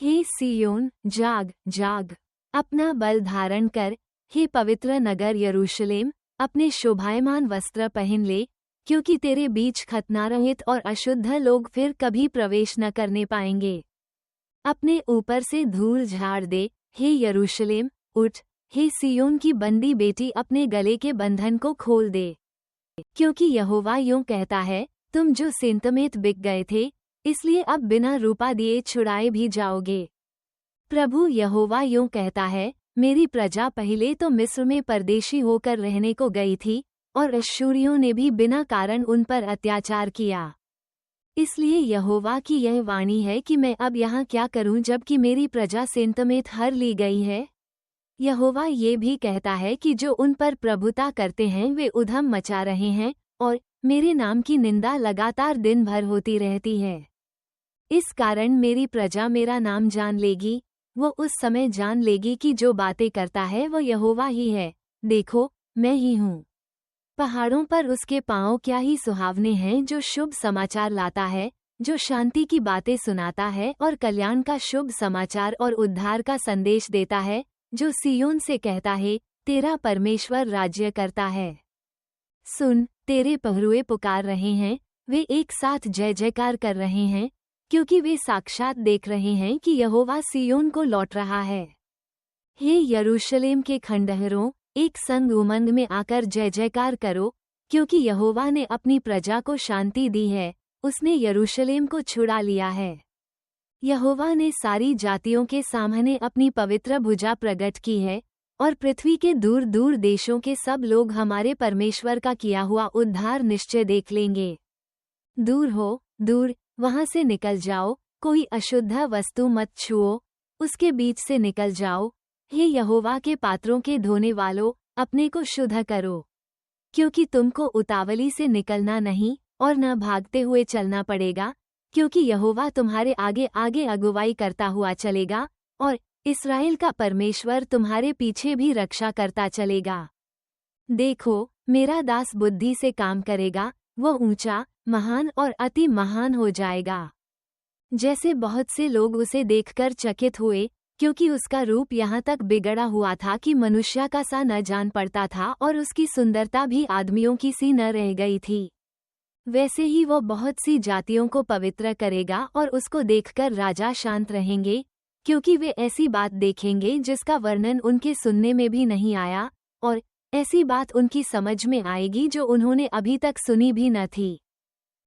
हे सियोन, जाग जाग, अपना बल धारण कर। हे पवित्र नगर यरूशलेम, अपने शोभायमान वस्त्र पहन ले, क्योंकि तेरे बीच खतनारहित और अशुद्ध लोग फिर कभी प्रवेश न करने पाएंगे। अपने ऊपर से धूल झाड़ दे, हे यरूशलेम, उठ। हे सियोन की बंदी बेटी, अपने गले के बंधन को खोल दे। क्योंकि यहोवा यूं कहता है, तुम जो सेंतमेत बिक गए थे, इसलिए अब बिना रूपा दिए छुड़ाए भी जाओगे। प्रभु यहोवा यूं कहता है, मेरी प्रजा पहले तो मिस्र में परदेशी होकर रहने को गई थी, और अश्शूरियों ने भी बिना कारण उन पर अत्याचार किया। इसलिए यहोवा की यह वाणी है कि मैं अब यहाँ क्या करूँ जबकि मेरी प्रजा सेंतमेत हर ली गई है। यहोवा ये भी कहता है कि जो उन पर प्रभुता करते हैं वे उधम मचा रहे हैं, और मेरे नाम की निंदा लगातार दिन भर होती रहती है। इस कारण मेरी प्रजा मेरा नाम जान लेगी, वो उस समय जान लेगी कि जो बातें करता है वो यहोवा ही है। देखो, मैं ही हूँ। पहाड़ों पर उसके पाँव क्या ही सुहावने हैं, जो शुभ समाचार लाता है, जो शांति की बातें सुनाता है और कल्याण का शुभ समाचार और उद्धार का संदेश देता है, जो सियोन से कहता है, तेरा परमेश्वर राज्य करता है। सुन, तेरे पहरुए पुकार रहे हैं, वे एक साथ जय जयकार कर रहे हैं, क्योंकि वे साक्षात देख रहे हैं कि यहोवा सियोन को लौट रहा है। हे यरूशलेम के खंडहरों, एक संग उमंग में आकर जय जयकार करो, क्योंकि यहोवा ने अपनी प्रजा को शांति दी है, उसने यरूशलेम को छुड़ा लिया है। यहोवा ने सारी जातियों के सामने अपनी पवित्र भुजा प्रकट की है, और पृथ्वी के दूर दूर देशों के सब लोग हमारे परमेश्वर का किया हुआ उद्धार निश्चय देख लेंगे। दूर हो, दूर, वहां से निकल जाओ, कोई अशुद्ध वस्तु मत छुओ, उसके बीच से निकल जाओ। हे यहोवा के पात्रों के धोने वालों, अपने को शुद्ध करो, क्योंकि तुमको उतावली से निकलना नहीं और न भागते हुए चलना पड़ेगा, क्योंकि यहोवा तुम्हारे आगे आगे अगुवाई करता हुआ चलेगा, और इस्राएल का परमेश्वर तुम्हारे पीछे भी रक्षा करता चलेगा। देखो, मेरा दास बुद्धि से काम करेगा, वो ऊंचा, महान और अति महान हो जाएगा। जैसे बहुत से लोग उसे देखकर चकित हुए, क्योंकि उसका रूप यहाँ तक बिगड़ा हुआ था कि मनुष्य का सा न जान पड़ता था, और उसकी सुंदरता भी आदमियों की सी न रह गई थी। वैसे ही वो बहुत सी जातियों को पवित्र करेगा, और उसको देखकर राजा शांत रहेंगे, क्योंकि वे ऐसी बात देखेंगे जिसका वर्णन उनके सुनने में भी नहीं आया, और ऐसी बात उनकी समझ में आएगी जो उन्होंने अभी तक सुनी भी न थी।